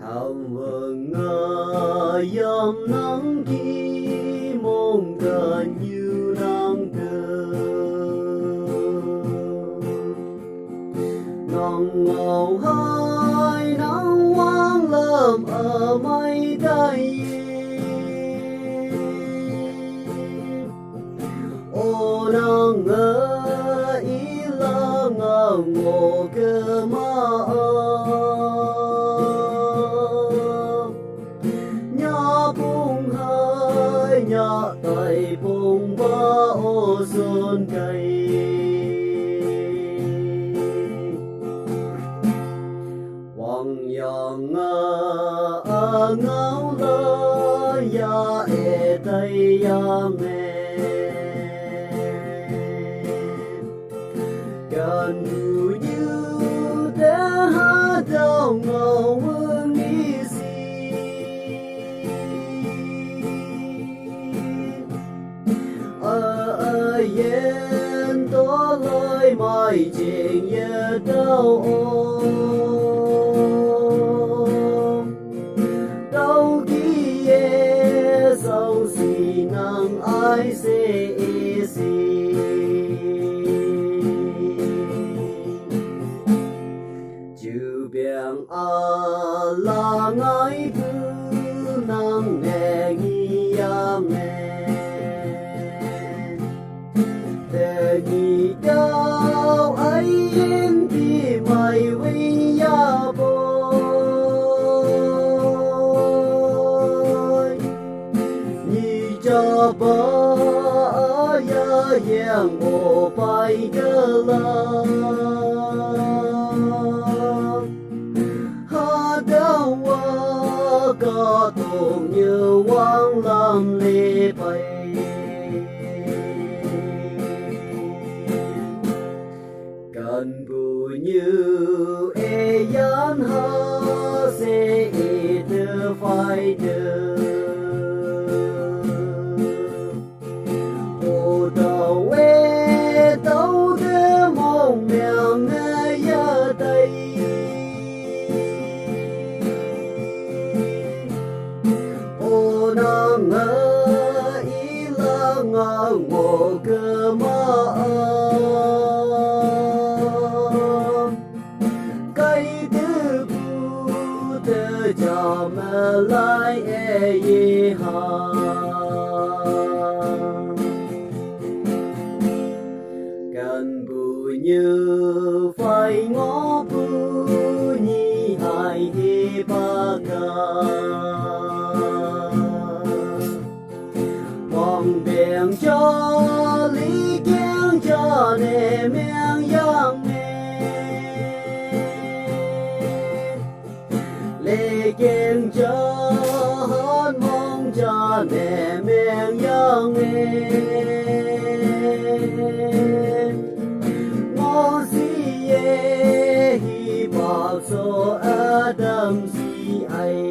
hào vầng yom nắng khi mong gần như nắng cơ nắng ngầu hai nắng hoang lầm ở mây đây ô nắng ngờ ý là ngờ ngộ cơ mà nhà tay bông ba ô xuân cây hoàng yang ngao la ya e tay ya me gần như đã hát đâu ngầu yên tố lối mọi chuyện như đâu đâu kia sâu xì nắng ai sẽ xì chữ biển là ngài cứ nắng nghe nghi mẹ nhị cao ấy yên thì mày vinh ya bôi nhị cho ba ya yang ô bay cơ la ha đau wa có tụng như quang làm lê bay cần bù như e yan ha se e de phai de ô tàu e tàu de mong mèo nghe ya đây ô na ngơ ý la ngơ ngộ cơ ma cho mơ lại e ha cần bù như phải ngó bù nhi hai thì ba ca mong biển cho lý kiến cho nề miệng yang lê kiên cho hơn mong cho mẹ miệng yang ngô si ye hi bạc so adam si ai